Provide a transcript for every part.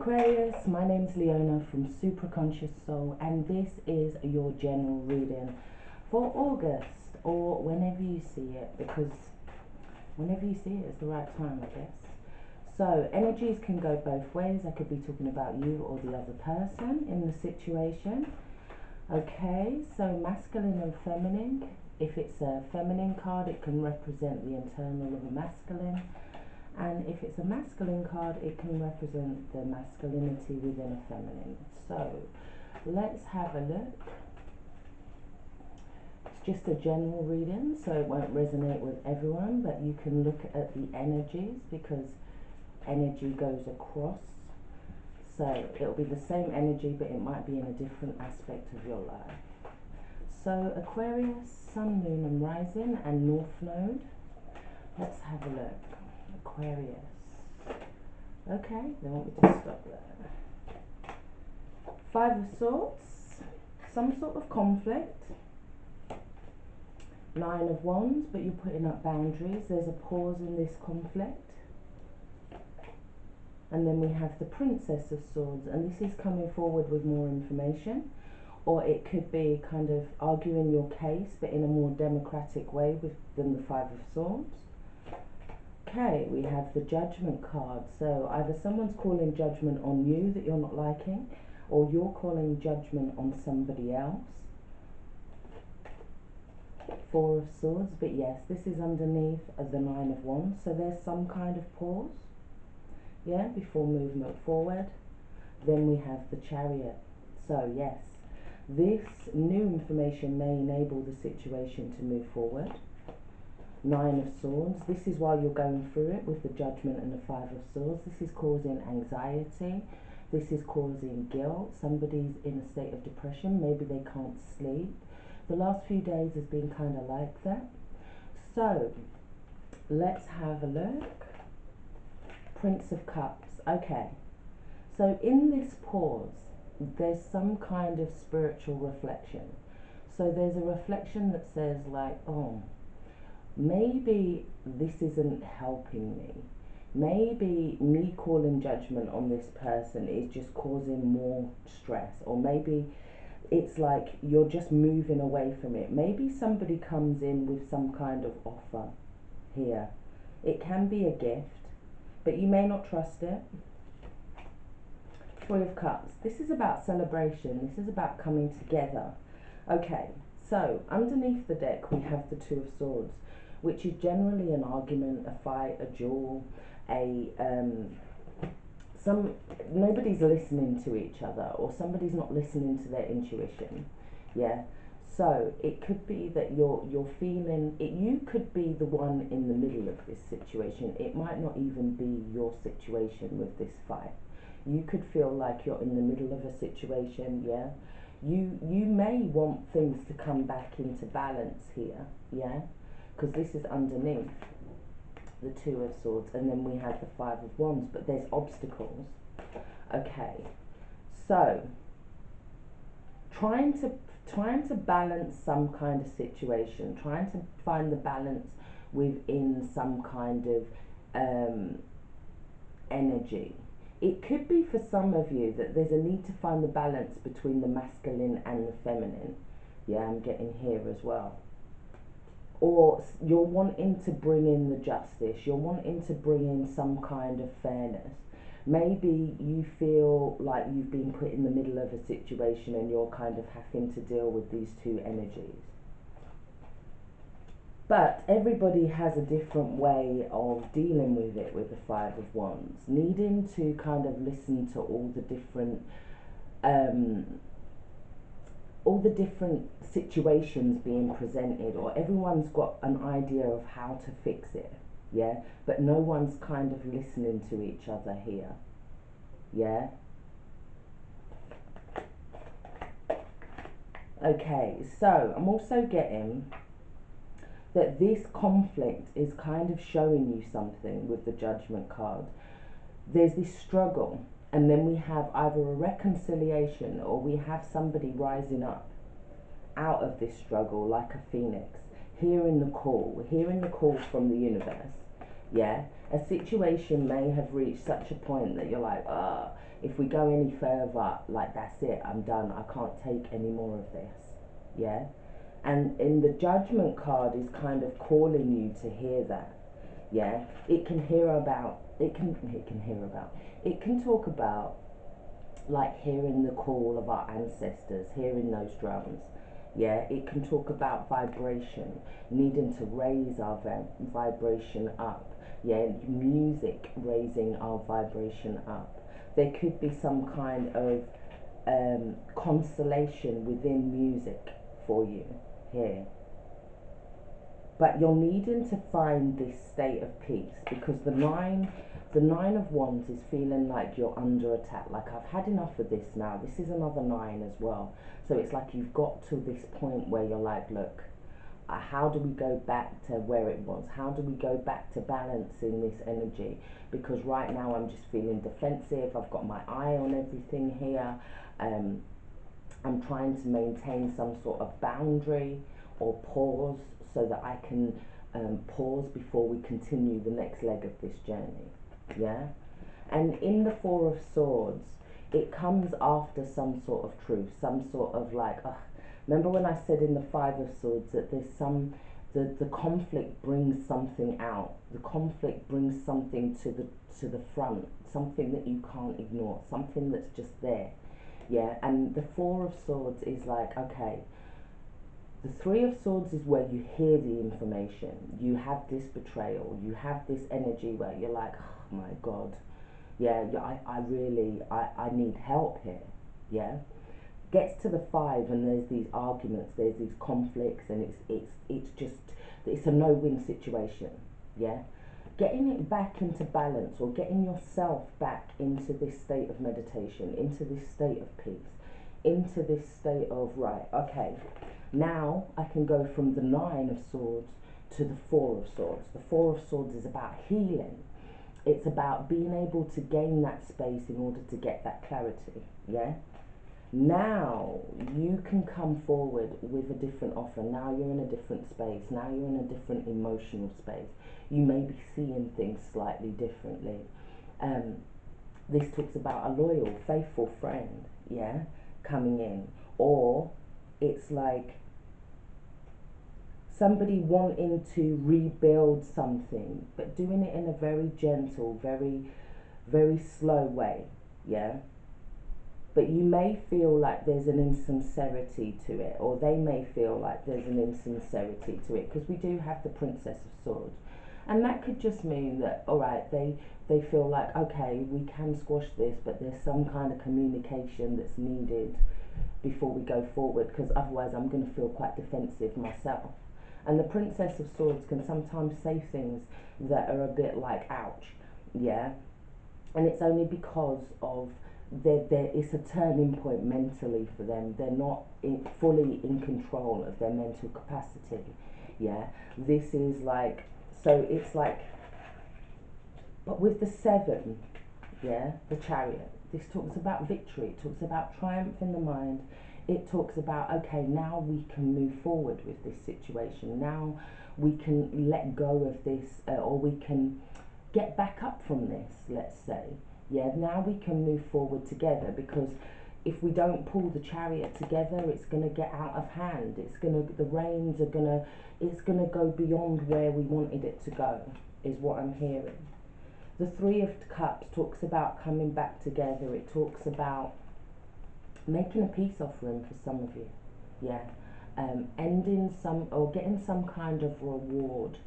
Aquarius, my name's Leona from Supra Conscious Soul, and this is your general reading for August, or whenever you see it, because whenever you see it is the right time, I guess. So energies can go both ways. I could be talking about you or the other person in the situation. Okay, so masculine and feminine. If it's a feminine card, it can represent the internal of a masculine. And if it's a masculine card, it can represent the masculinity within a feminine. So let's have a look. It's just a general reading, so it won't resonate with everyone, but you can look at the energies because energy goes across. So it'll be the same energy, but it might be in a different aspect of your life. So Aquarius, Sun, Moon and Rising and North Node. Let's have a look. Aquarius. Okay, they want me to stop there. Five of Swords, some sort of conflict. Nine of Wands, but you're putting up boundaries. There's a pause in this conflict. And then we have the Princess of Swords, and this is coming forward with more information, or it could be kind of arguing your case, but in a more democratic way than the Five of Swords. Okay, we have the Judgment card. So either someone's calling judgment on you that you're not liking, or you're calling judgment on somebody else. Four of Swords, but yes, this is underneath the Nine of Wands. So there's some kind of pause, yeah, before movement forward. Then we have the Chariot. So yes, this new information may enable the situation to move forward. Nine of Swords, this is while you're going through it with the Judgment and the Five of Swords. This is causing anxiety. This is causing guilt. Somebody's in a state of depression. Maybe they can't sleep. The last few days has been kind of like that. So let's have a look. Prince of Cups. Okay. So in this pause, there's some kind of spiritual reflection. So there's a reflection that says like, oh, maybe this isn't helping me. Maybe me calling judgment on this person is just causing more stress. Or maybe it's like you're just moving away from it. Maybe somebody comes in with some kind of offer here. It can be a gift, but you may not trust it. Three of Cups. This is about celebration. This is about coming together. Okay, so underneath the deck we have the Two of Swords, which is generally an argument, a fight, a duel, nobody's listening to each other, or somebody's not listening to their intuition. Yeah. So it could be that you're feeling it. You could be the one in the middle of this situation. It might not even be your situation with this fight. You could feel like you're in the middle of a situation. Yeah. You may want things to come back into balance here. Yeah. Because this is underneath the Two of Swords, and then we have the Five of Wands, but there's obstacles. Okay, so trying to balance some kind of situation, trying to find the balance within some kind of energy. It could be for some of you that there's a need to find the balance between the masculine and the feminine. Yeah, I'm getting here as well. Or you're wanting to bring in the justice, you're wanting to bring in some kind of fairness. Maybe you feel like you've been put in the middle of a situation and you're kind of having to deal with these two energies. But everybody has a different way of dealing with it with the Five of Wands, needing to kind of listen to all the different situations being presented, or everyone's got an idea of how to fix it, yeah, but no one's kind of listening to each other here. Yeah. Okay, so I'm also getting that this conflict is kind of showing you something with the Judgment card. There's this struggle, and then we have either a reconciliation, or we have somebody rising up out of this struggle like a phoenix, hearing the call from the universe. Yeah, a situation may have reached such a point that you're like, if we go any further, like, that's it, I'm done, I can't take any more of this. Yeah. And in the Judgment card is kind of calling you to hear that. Yeah. It can talk about like hearing the call of our ancestors, hearing those drums. Yeah, it can talk about vibration, needing to raise our vibration up. Yeah, music raising our vibration up. There could be some kind of consolation within music for you here. But you're needing to find this state of peace, because the nine of wands is feeling like you're under attack. Like, I've had enough of this now. This is another 9 as well. So it's like you've got to this point where you're like, look, how do we go back to where it was? How do we go back to balancing this energy? Because right now I'm just feeling defensive. I've got my eye on everything here. I'm trying to maintain some sort of boundary or pause so that I can pause before we continue the next leg of this journey. Yeah? And in the Four of Swords, it comes after some sort of truth, some sort of like, remember when I said in the Five of Swords that there's the conflict brings something out. The conflict brings something to the front, something that you can't ignore, something that's just there. Yeah, and the Four of Swords is like, okay, the Three of Swords is where you hear the information. You have this betrayal. You have this energy where you're like, oh my God, yeah, I need help here. Yeah, gets to the 5 and there's these arguments, there's these conflicts, and it's a no-win situation. Yeah, getting it back into balance, or getting yourself back into this state of meditation, into this state of peace, into this state of, right, okay, now I can go from the 9 of Swords to the 4 of Swords. The 4 of Swords is about healing. It's about being able to gain that space in order to get that clarity. Yeah. Now you can come forward with a different offer. Now you're in a different space. Now you're in a different emotional space. You may be seeing things slightly differently. This talks about a loyal, faithful friend, yeah, coming in. Or it's like somebody wanting to rebuild something, but doing it in a very gentle, very, very slow way, yeah. But you may feel like there's an insincerity to it, or they may feel like there's an insincerity to it, because we do have the Princess of Swords. And that could just mean that, all right, they feel like, okay, we can squash this, but there's some kind of communication that's needed before we go forward, because otherwise I'm going to feel quite defensive myself. And the Princess of Swords can sometimes say things that are a bit like, ouch, yeah? And it's only because of it's a turning point mentally for them. They're not fully in control of their mental capacity, yeah? This is like, so it's like, but with the 7, yeah, the Chariot, this talks about victory. It talks about triumph in the mind. It talks about, okay, now we can move forward with this situation. Now we can let go of this, or we can get back up from this, let's say. Yeah, now we can move forward together, because if we don't pull the Chariot together, it's going to get out of hand. The reins are going to, it's going to go beyond where we wanted it to go, is what I'm hearing. The Three of Cups talks about coming back together. It talks about making a peace offering for some of you, yeah, ending some, or getting some kind of reward,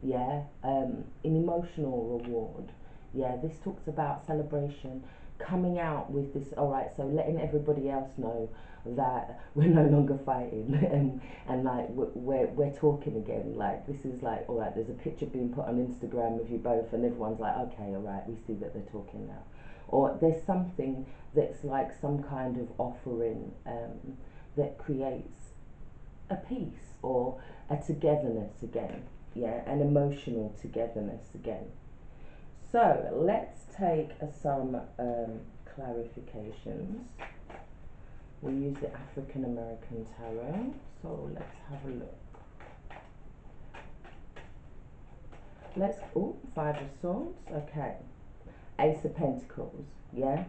yeah, an emotional reward, yeah. This talks about celebration, coming out with this, all right, so letting everybody else know that we're no longer fighting, and like we're talking again. Like, this is like, all right, there's a picture being put on Instagram of you both, and everyone's like, okay, all right, we see that they're talking now. Or there's something that's like some kind of offering that creates a peace or a togetherness again, yeah, an emotional togetherness again. So let's take some clarifications. We use the African American Tarot, so let's have a look. Let's, oh, 5 of Swords, okay. Ace of Pentacles, yeah.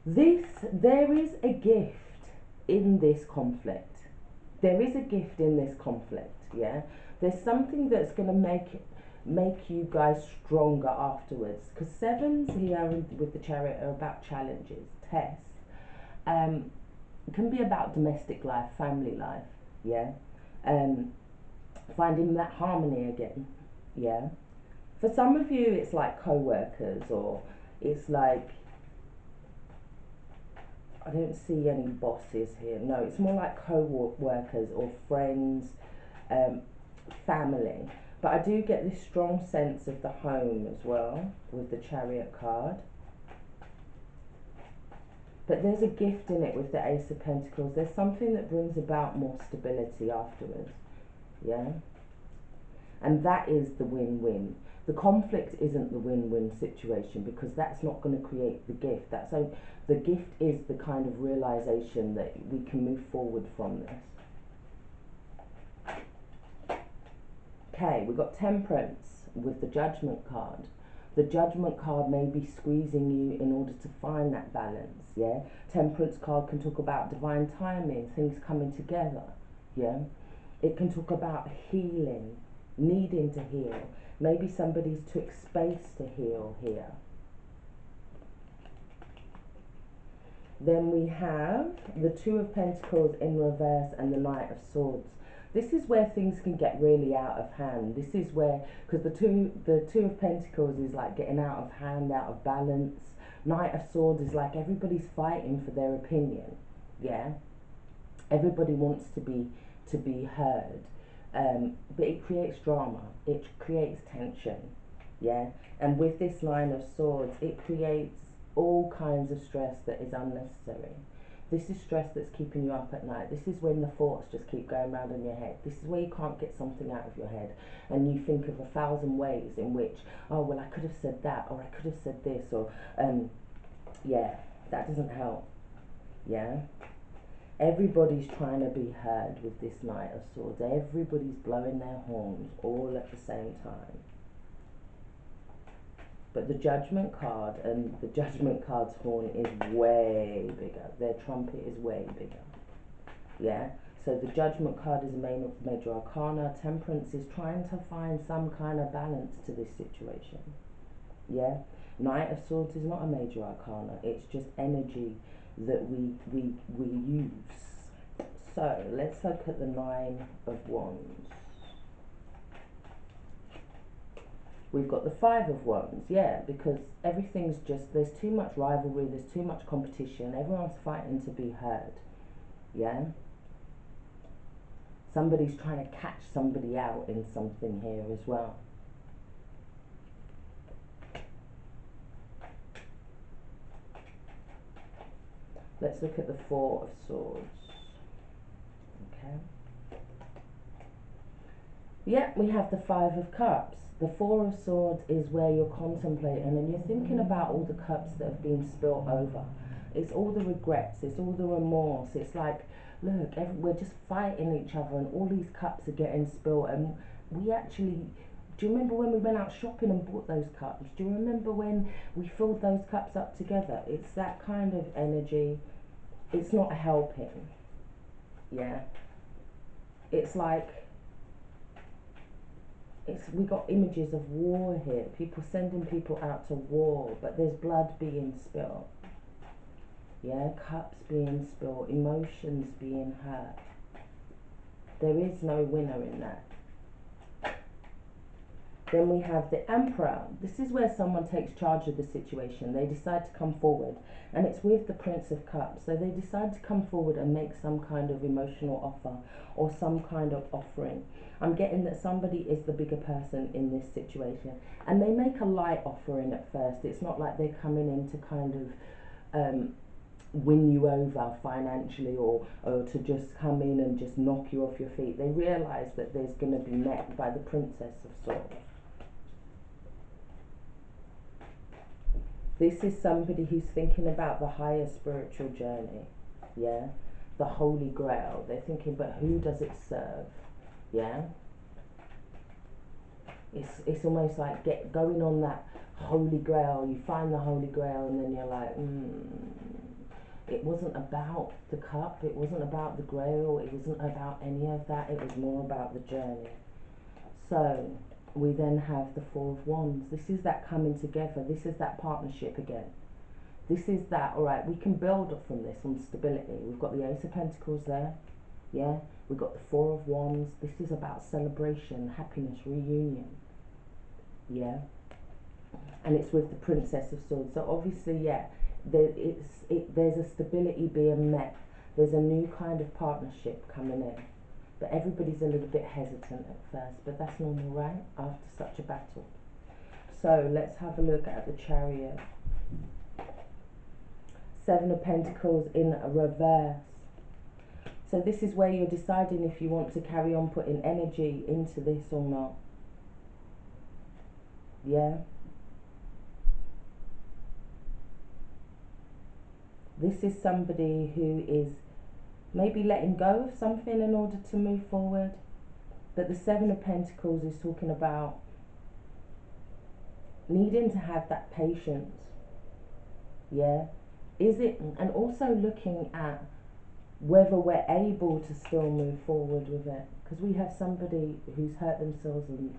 There is a gift in this conflict. There is a gift in this conflict, yeah? There's something that's going to make you guys stronger afterwards. Because sevens here with the Chariot are about challenges, tests. It can be about domestic life, family life, yeah? Finding that harmony again, yeah? For some of you, it's like co-workers, or it's like, I don't see any bosses here. No, it's more like co-workers or friends, family. But I do get this strong sense of the home as well with the Chariot card. But there's a gift in it with the Ace of Pentacles. There's something that brings about more stability afterwards. Yeah? And that is the win-win. The conflict isn't the win-win situation, because that's not going to create the gift. The gift is the kind of realization that we can move forward from this. Okay, we've got Temperance with the Judgment card. The Judgment card may be squeezing you in order to find that balance, yeah? Temperance card can talk about divine timing, things coming together, yeah? It can talk about healing, needing to heal. Maybe somebody's took space to heal here. Then we have the Two of Pentacles in reverse and the Knight of Swords. This is where things can get really out of hand. This is where, because the two of Pentacles is like getting out of hand, out of balance. Knight of Swords is like everybody's fighting for their opinion, yeah? Everybody wants to be heard. But it creates drama, it creates tension, yeah? And with this Nine of Swords, it creates all kinds of stress that is unnecessary. This is stress that's keeping you up at night. This is when the thoughts just keep going round in your head. This is where you can't get something out of your head, and you think of 1,000 ways in which, oh, well, I could have said that, or I could have said this, or, yeah, that doesn't help, yeah? Everybody's trying to be heard with this Knight of Swords. Everybody's blowing their horns all at the same time. But the Judgment card, and the Judgment card's horn is way bigger. Their trumpet is way bigger. Yeah? So the Judgment card is a major arcana. Temperance is trying to find some kind of balance to this situation. Yeah? Knight of Swords is not a major arcana. It's just energy that we use. So let's look at the Nine of Wands. We've got the Five of Wands, yeah, because everything's just, there's too much rivalry, there's too much competition, everyone's fighting to be heard, yeah? Somebody's trying to catch somebody out in something here as well. Let's look at the Four of Swords. Okay. Yeah, we have the Five of Cups. The Four of Swords is where you're contemplating and you're thinking about all the cups that have been spilt over. It's all the regrets, it's all the remorse. It's like, look, we're just fighting each other and all these cups are getting spilled. And we actually, do you remember when we went out shopping and bought those cups? Do you remember when we filled those cups up together? It's that kind of energy. It's not helping, yeah? It's like, we got images of war here, people sending people out to war, but there's blood being spilled, yeah, cups being spilled, emotions being hurt. There is no winner in that. Then we have the Emperor. This is where someone takes charge of the situation. They decide to come forward, and it's with the Prince of Cups. So they decide to come forward and make some kind of emotional offer or some kind of offering. I'm getting that somebody is the bigger person in this situation, and they make a light offering at first. It's not like they're coming in to kind of win you over financially, or to just come in and just knock you off your feet. They realize that there's going to be met by the Princess of Swords. This is somebody who's thinking about the higher spiritual journey, yeah? The Holy Grail. They're thinking, but who does it serve, yeah? It's almost like going on that Holy Grail. You find the Holy Grail and then you're like, it wasn't about the cup, it wasn't about the grail, it wasn't about any of that, it was more about the journey. So we then have the Four of Wands. This is that coming together, this is that partnership again. This is that, all right, we can build up from this on stability. We've got the Ace of Pentacles there, yeah? We've got the Four of Wands. This is about celebration, happiness, reunion, yeah? And it's with the Princess of Swords. So obviously, yeah, there's a stability being met. There's a new kind of partnership coming in. But everybody's a little bit hesitant at first, but that's normal, right? After such a battle. So let's have a look at the Chariot. Seven of Pentacles in a reverse. So this is where you're deciding if you want to carry on putting energy into this or not. Yeah? This is somebody who is maybe letting go of something in order to move forward. But the Seven of Pentacles is talking about needing to have that patience. Yeah? Is it, and also looking at whether we're able to still move forward with it. Because we have somebody who's hurt themselves and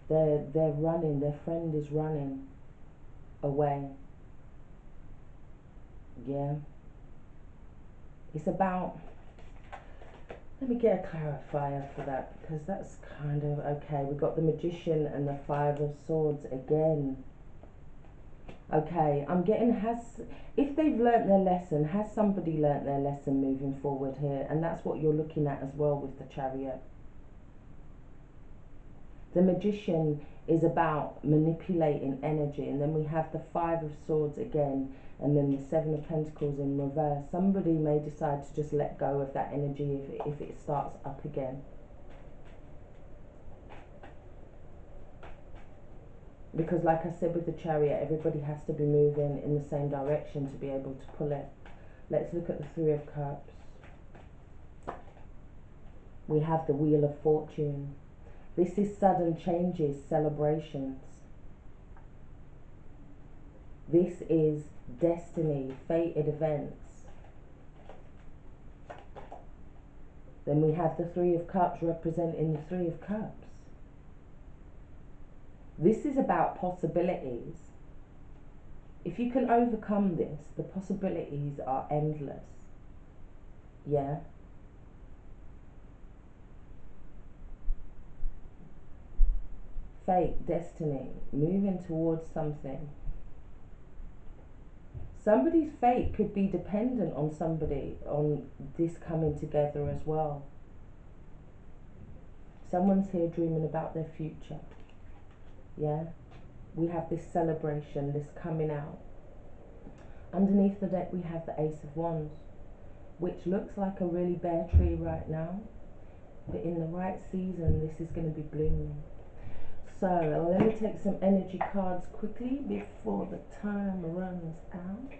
they're running, their friend is running away. Yeah? It's about, let me get a clarifier for that, because that's kind of, okay, we've got the Magician and the Five of Swords again. Okay, I'm getting, if they've learnt their lesson, has somebody learnt their lesson moving forward here? And that's what you're looking at as well with the Chariot. The Magician is about manipulating energy, and then we have the Five of Swords again, and then the Seven of Pentacles in reverse. Somebody may decide to just let go of that energy if it starts up again. Because like I said with the Chariot, everybody has to be moving in the same direction to be able to pull it. Let's look at the Three of Cups. We have the Wheel of Fortune. This is sudden changes, celebrations. This is destiny, fated events. Then we have the Three of Cups representing the Three of Cups. This is about possibilities. If you can overcome this, the possibilities are endless. Yeah? Fate, destiny, moving towards something. Somebody's fate could be dependent on somebody, on this coming together as well. Someone's here dreaming about their future. Yeah? We have this celebration, this coming out. Underneath the deck we have the Ace of Wands, which looks like a really bare tree right now. But in the right season, this is going to be blooming. So let me take some energy cards quickly before the time runs out.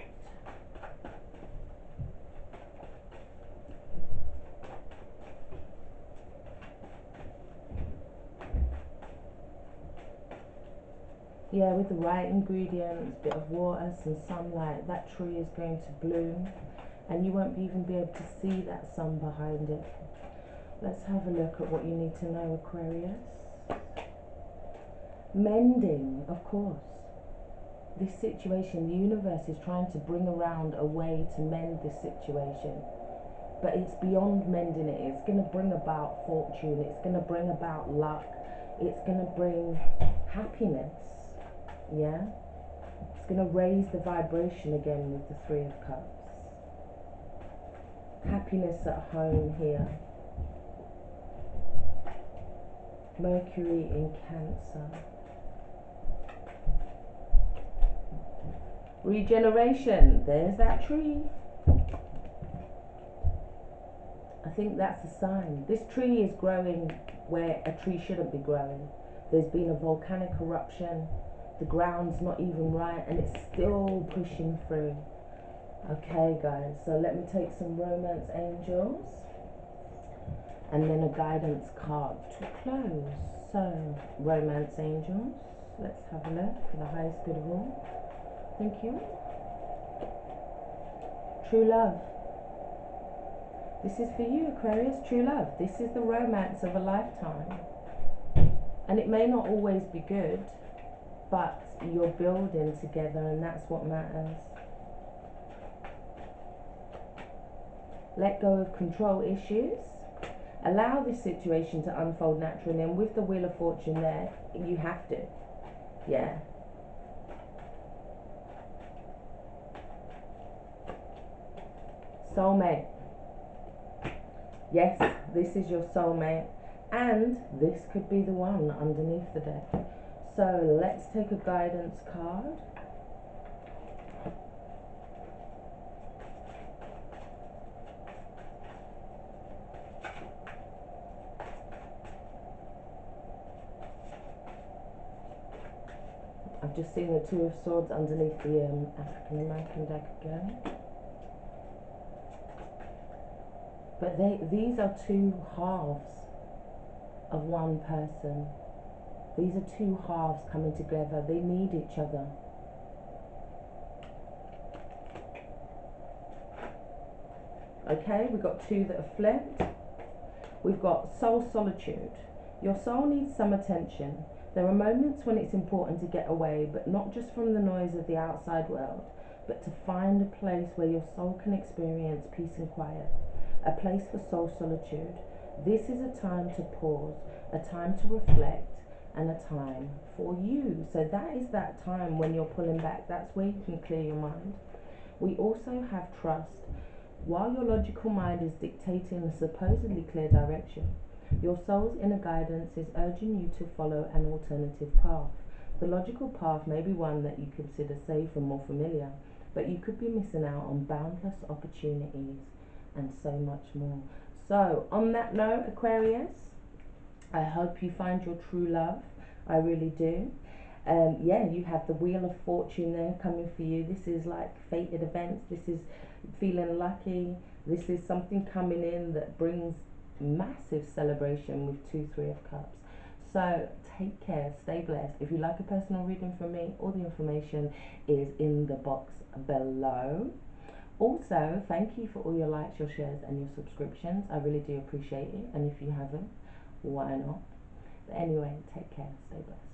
Yeah, with the right ingredients, bit of water, some sunlight, that tree is going to bloom, and you won't even be able to see that sun behind it. Let's have a look at what you need to know, Aquarius. Mending, of course. This situation, the universe is trying to bring around a way to mend this situation. But it's beyond mending it. It's going to bring about fortune. It's going to bring about luck. It's going to bring happiness. Yeah? It's going to raise the vibration again with the Three of Cups. Happiness at home here. Mercury in Cancer. Regeneration. There's that tree. I think that's a sign. This tree is growing where a tree shouldn't be growing. There's been a volcanic eruption. The ground's not even right, and it's still pushing through. Okay, guys, so let me take some romance angels and then a guidance card to close. So, romance angels, let's have a look for the highest good of all. Thank you. True love. This is for you, Aquarius. True love. This is the romance of a lifetime. And it may not always be good, but you're building together, and that's what matters. Let go of control issues. Allow this situation to unfold naturally, and with the Wheel of Fortune there, you have to. Yeah. Soulmate. Yes, this is your soulmate, and this could be the one underneath the deck. So let's take a guidance card. I've just seen the Two of Swords underneath the African American deck again. But these are two halves of one person. These are two halves coming together. They need each other. Okay, we've got two that are flipped. We've got soul solitude. Your soul needs some attention. There are moments when it's important to get away, but not just from the noise of the outside world, but to find a place where your soul can experience peace and quiet. A place for soul solitude. This is a time to pause, a time to reflect, and a time for you. So that is that time when you're pulling back. That's where you can clear your mind. We also have trust. While your logical mind is dictating a supposedly clear direction, your soul's inner guidance is urging you to follow an alternative path. The logical path may be one that you consider safe and more familiar, but you could be missing out on boundless opportunities and so much more. So, on that note, Aquarius, I hope you find your true love. I really do. Yeah, you have the Wheel of Fortune there coming for you. This is like fated events. This is feeling lucky. This is something coming in that brings massive celebration with 2, 3 of Cups. So take care, stay blessed. If you like a personal reading from me, all the information is in the box below. Also, thank you for all your likes, your shares, and your subscriptions. I really do appreciate it. And if you haven't, why not? But anyway, take care, stay blessed.